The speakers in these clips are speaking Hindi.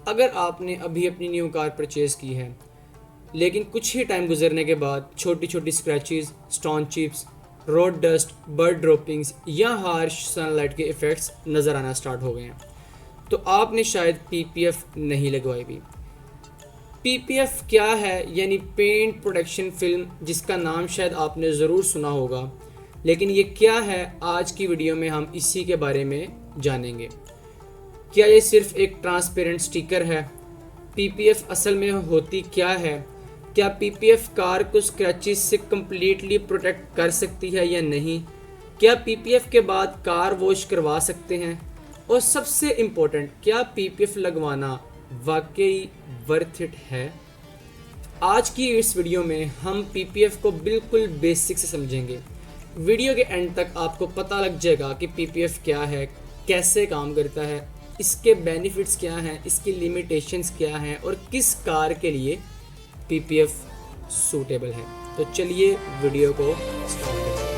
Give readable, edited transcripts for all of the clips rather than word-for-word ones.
अगर आपने अभी अपनी न्यू कार परचेज़ की है लेकिन कुछ ही टाइम गुजरने के बाद छोटी छोटी scratches, stone chips, road dust, bird droppings या हार्श सनलाइट के इफ़ेक्ट्स नज़र आना स्टार्ट हो गए हैं, तो आपने शायद पीपीएफ नहीं लगवाई भी। पीपीएफ क्या है? यानी पेंट प्रोटेक्शन फिल्म, जिसका नाम शायद आपने ज़रूर सुना होगा, लेकिन ये क्या है, आज की वीडियो में हम इसी के बारे में जानेंगे। क्या ये सिर्फ एक ट्रांसपेरेंट स्टिकर है? पीपीएफ असल में होती क्या है? क्या पीपीएफ कार को स्क्रैचेस से कम्प्लीटली प्रोटेक्ट कर सकती है या नहीं? क्या पीपीएफ के बाद कार वॉश करवा सकते हैं? और सबसे इम्पोर्टेंट, क्या पीपीएफ लगवाना वाकई वर्थ इट है? आज की इस वीडियो में हम पीपीएफ को बिल्कुल बेसिक से समझेंगे। वीडियो के एंड तक आपको पता लग जाएगा कि पीपीएफ क्या है, कैसे काम करता है, इसके बेनिफिट्स क्या हैं, इसकी लिमिटेशंस क्या हैं और किस कार के लिए पीपीएफ सूटेबल है। तो चलिए वीडियो को स्टार्ट करते हैं।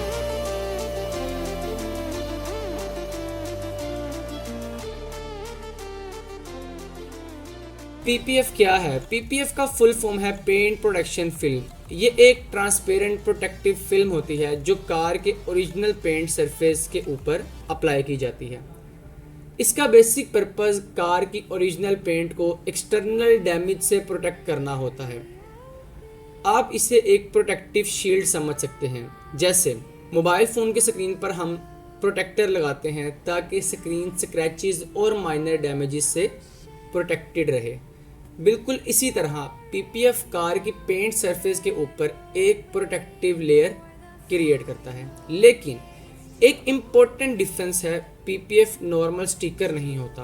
पीपीएफ क्या है? पीपीएफ का फुल फॉर्म है पेंट प्रोटेक्शन फिल्म। ये एक ट्रांसपेरेंट प्रोटेक्टिव फिल्म होती है जो कार के ओरिजिनल पेंट सरफेस के ऊपर अप्लाई की जाती है। इसका बेसिक पर्पस कार की ओरिजिनल पेंट को एक्सटर्नल डैमेज से प्रोटेक्ट करना होता है। आप इसे एक प्रोटेक्टिव शील्ड समझ सकते हैं। जैसे मोबाइल फ़ोन की स्क्रीन पर हम प्रोटेक्टर लगाते हैं ताकि स्क्रीन स्क्रैचेस और माइनर डैमेजेस से प्रोटेक्टेड रहे। बिल्कुल इसी तरह पीपीएफ कार की पेंट सरफेस के ऊपर एक प्रोटेक्टिव लेयर क्रिएट करता है। लेकिन एक इम्पोर्टेंट डिफरेंस है, पीपीएफ नॉर्मल स्टिकर नहीं होता।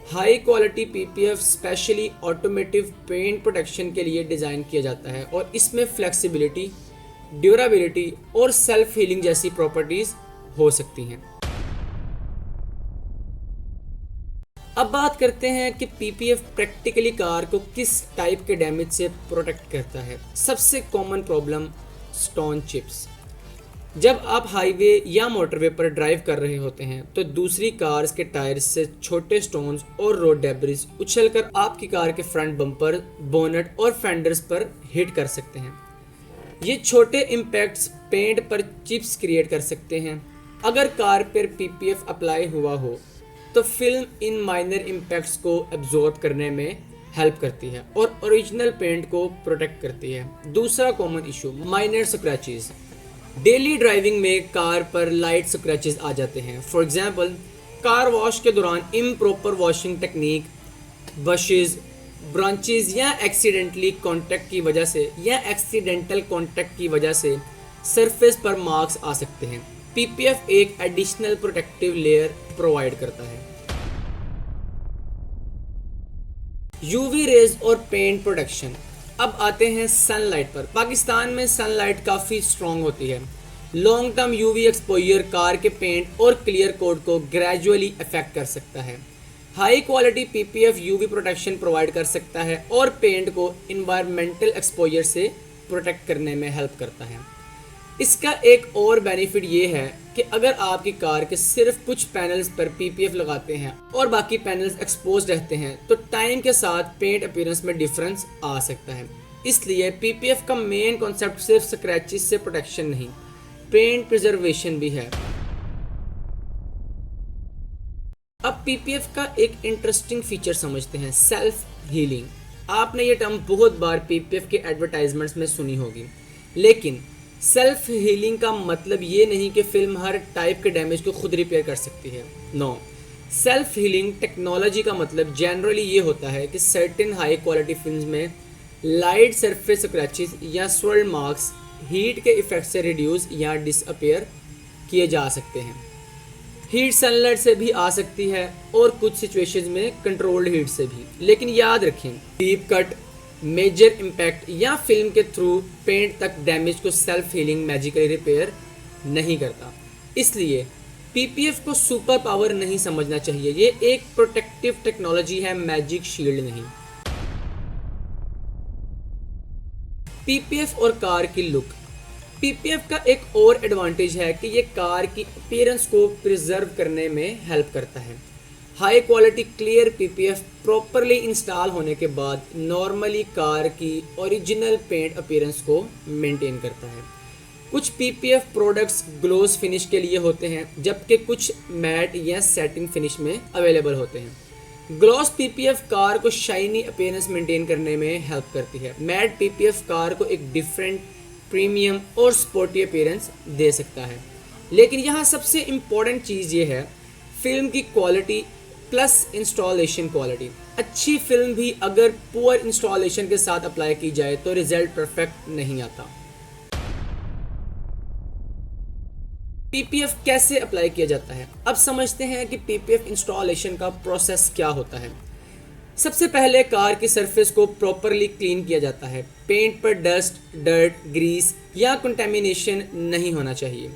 High quality PPF specially automotive paint protection के लिए डिज़ाइन किया जाता है और इसमें फ्लेक्सिबिलिटी, ड्यूरेबिलिटी और सेल्फ हीलिंग जैसी प्रॉपर्टीज़ हो सकती हैं। अब बात करते हैं कि पीपीएफ प्रैक्टिकली कार को किस टाइप के डैमेज से प्रोटेक्ट करता है। सबसे कॉमन प्रॉब्लम स्टोन चिप्स। जब आप हाईवे या मोटरवे पर ड्राइव कर रहे होते हैं तो दूसरी कार्स के टायर्स से छोटे स्टोन्स और रोड डेब्रिस उछलकर आपकी कार के फ्रंट बम्पर, बोनट और फेंडर्स पर हिट कर सकते हैं। ये छोटे इम्पैक्ट्स पेंट पर चिप्स क्रिएट कर सकते हैं। अगर कार पर पीपीएफ अप्लाई हुआ हो तो फिल्म इन माइनर इम्पैक्ट्स को एब्जॉर्ब करने में हेल्प करती है और ओरिजिनल पेंट को प्रोटेक्ट करती है। दूसरा common issue, minor scratches. Daily driving में कार पर लाइट स्क्रैचेस आ जाते हैं। फॉर एग्जांपल, कार वॉश के दौरान improper washing technique, buses, branches या एक्सीडेंटल कांटेक्ट की वजह से सरफेस पर मार्क्स आ सकते हैं। पीपीएफ एक एडिशनल प्रोटेक्टिव लेयर प्रोवाइड करता है। यूवी रेज और पेंट प्रोटेक्शन। अब आते हैं सनलाइट पर। पाकिस्तान में सनलाइट काफ़ी स्ट्रॉन्ग होती है। Long term UV exposure car के पेंट और क्लियर कोड को ग्रेजुअली अफेक्ट कर सकता है। High quality PPF UV protection provide कर सकता है और पेंट को इन्वायरमेंटल एक्सपोजर से प्रोटेक्ट करने में हेल्प करता है। इसका एक और बेनिफिट ये है कि अगर आपकी कार के सिर्फ कुछ पैनल्स पर पीपीएफ लगाते हैं और बाकी पैनल्स एक्सपोज रहते हैं तो टाइम के साथ पेंट अपीयरेंस में डिफरेंस आ सकता है। इसलिए पीपीएफ का मेन कॉन्सेप्ट सिर्फ स्क्रैचेस से प्रोटेक्शन नहीं, पेंट प्रिजर्वेशन भी है। अब पीपीएफ का एक इंटरेस्टिंग फीचर समझते हैं, सेल्फ हीलिंग। आपने ये टर्म बहुत बार पीपीएफ के एडवर्टाइजमेंट्स में सुनी होगी, लेकिन सेल्फ हीलिंग का मतलब ये नहीं कि फिल्म हर टाइप के डैमेज को खुद रिपेयर कर सकती है। नो, सेल्फ हीलिंग टेक्नोलॉजी का मतलब जनरली ये होता है कि सर्टेन हाई क्वालिटी फिल्म्स में लाइट सरफेस स्क्रैचेस या स्वर्ल मार्क्स हीट के इफेक्ट से रिड्यूस या डिसअपेयर किए जा सकते हैं। हीट सनलाइट से भी आ सकती है और कुछ सिचुएशंस में कंट्रोल्ड हीट से भी। लेकिन याद रखें, डीप कट, मेजर इम्पैक्ट या फिल्म के थ्रू पेंट तक डैमेज को सेल्फ हीलिंग मैजिकली रिपेयर नहीं करता। इसलिए पीपीएफ को सुपर पावर नहीं समझना चाहिए। ये एक प्रोटेक्टिव टेक्नोलॉजी है, मैजिक शील्ड नहीं। पीपीएफ और कार की लुक। पीपीएफ का एक और एडवांटेज है कि ये कार की अपीयरेंस को प्रिजर्व करने में हेल्प करता है। High quality clear PPF properly install होने के बाद नॉर्मली कार की ओरिजिनल पेंट अपीयरेंस को मेंटेन करता है। कुछ पीपीएफ प्रोडक्ट्स ग्लोस फिनिश के लिए होते हैं, जबकि कुछ मैट या सैटिन फिनिश में अवेलेबल होते हैं। ग्लॉस पीपीएफ कार को शाइनी अपीयरेंस मेंटेन करने में हेल्प करती है। मैट पीपीएफ कार को एक डिफरेंट, प्रीमियम और स्पोर्टी अपीयरेंस दे सकता है। लेकिन यहाँ सबसे इम्पोर्टेंट चीज़ ये है फिल्म की क्वालिटी प्लस इंस्टॉलेशन क्वालिटी। अच्छी फिल्म भी अगर पुअर इंस्टॉलेशन के साथ अप्लाई की जाए तो रिजल्ट परफेक्ट नहीं आता। पीपीएफ कैसे अप्लाई किया जाता है, अब समझते हैं कि पीपीएफ इंस्टॉलेशन का प्रोसेस क्या होता है। सबसे पहले कार की सरफेस को प्रॉपरली क्लीन किया जाता है। पेंट पर डस्ट, डर्ट, ग्रीस या कंटेमिनेशन नहीं होना चाहिए।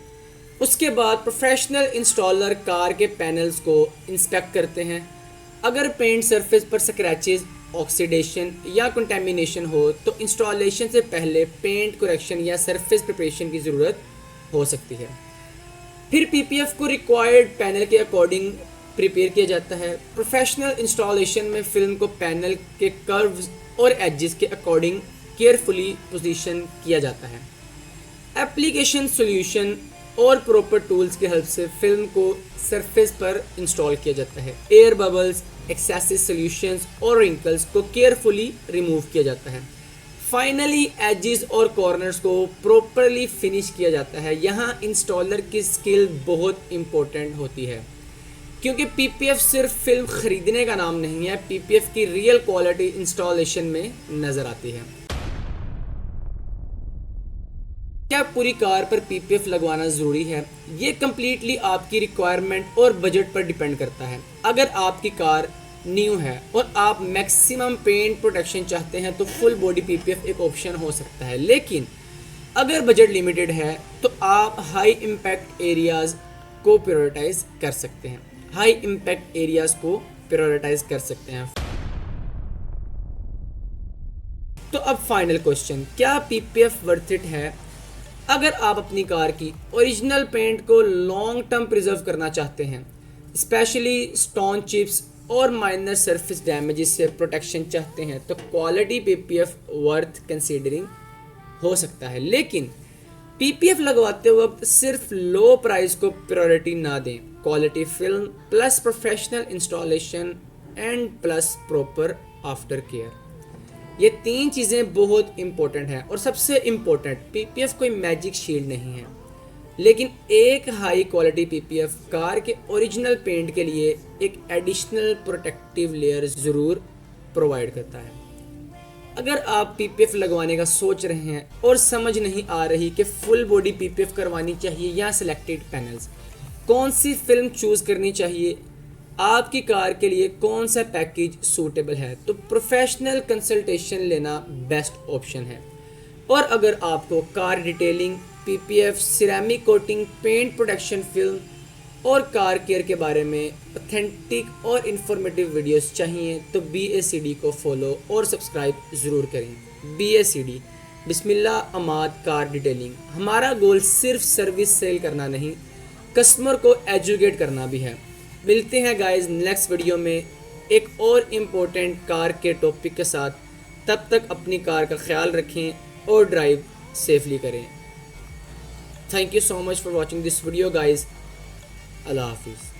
उसके बाद प्रोफेशनल इंस्टॉलर कार के पैनल्स को इंस्पेक्ट करते हैं। अगर पेंट सरफेस पर स्क्रैचेस, ऑक्सीडेशन या कंटेमिनेशन हो तो इंस्टॉलेशन से पहले पेंट करेक्शन या सरफेस प्रिपरेशन की ज़रूरत हो सकती है। फिर पीपीएफ को रिक्वायर्ड पैनल के अकॉर्डिंग प्रिपेयर किया जाता है। प्रोफेशनल इंस्टॉलेशन में फिल्म को पैनल के कर्व्स और एजेस के अकॉर्डिंग केयरफुली पोजीशन किया जाता है। एप्लीकेशन सॉल्यूशन और प्रॉपर टूल्स की हेल्प से फिल्म को सरफेस पर इंस्टॉल किया जाता है। एयर बबल्स, एक्सेसिव सॉल्यूशंस और रिंकल्स को केयरफुली रिमूव किया जाता है। फाइनली एजेस और कॉर्नर्स को प्रॉपरली फिनिश किया जाता है। यहाँ इंस्टॉलर की स्किल बहुत इम्पोर्टेंट होती है, क्योंकि पीपीएफ सिर्फ फिल्म खरीदने का नाम नहीं है, पीपीएफ की रियल क्वालिटी इंस्टॉलेशन में नज़र आती है। क्या पूरी कार पर पीपीएफ लगवाना ज़रूरी है? ये कम्प्लीटली आपकी रिक्वायरमेंट और बजट पर डिपेंड करता है। अगर आपकी कार न्यू है और आप मैक्सिमम पेंट प्रोटेक्शन चाहते हैं तो फुल बॉडी पीपीएफ एक ऑप्शन हो सकता है। लेकिन अगर बजट लिमिटेड है तो आप हाई इम्पैक्ट एरियाज़ को प्रायोरिटाइज कर सकते हैं। तो अब फाइनल क्वेश्चन, क्या पीपीएफ वर्थ इट है? अगर आप अपनी कार की ओरिजिनल पेंट को लॉन्ग टर्म प्रिजर्व करना चाहते हैं, स्पेशली स्टोन चिप्स और माइनर सरफेस डैमेजेस से प्रोटेक्शन चाहते हैं, तो क्वालिटी पीपीएफ वर्थ कंसीडरिंग हो सकता है। लेकिन पीपीएफ लगवाते वक्त सिर्फ लो प्राइस को प्रायोरिटी ना दें। Quality film plus professional installation and plus proper after care, ये तीन चीज़ें बहुत इंपॉर्टेंट हैं। और सबसे इम्पोर्टेंट, पीपीएफ कोई मैजिक शील्ड नहीं है, लेकिन एक हाई क्वालिटी पीपीएफ कार के ओरिजिनल पेंट के लिए एक एडिशनल प्रोटेक्टिव लेयर ज़रूर प्रोवाइड करता है। अगर आप पीपीएफ लगवाने का सोच रहे हैं और समझ नहीं आ रही कि फुल बॉडी पीपीएफ करवानी चाहिए या सिलेक्टेड पैनल्स, कौन सी फिल्म चूज़ करनी चाहिए, आपकी कार के लिए कौन सा पैकेज सूटेबल है, तो प्रोफेशनल कंसल्टेशन लेना बेस्ट ऑप्शन है। और अगर आपको car detailing, PPF, ceramic coating, paint protection film और कार केयर के बारे में ऑथेंटिक और इन्फॉर्मेटिव वीडियोस चाहिए तो BACD को फॉलो और सब्सक्राइब ज़रूर करें। BACD, बिस्मिल्लाह अमाद कार डिटेलिंग। हमारा गोल सिर्फ सर्विस सेल करना नहीं, कस्टमर को एजुकेट करना भी है। मिलते हैं गाइस नेक्स्ट वीडियो में एक और इम्पोर्टेंट कार के टॉपिक के साथ। तब तक अपनी कार का ख्याल रखें और ड्राइव सेफली करें। Thank you so much for watching this video guys. अल्लाह हाफिज़।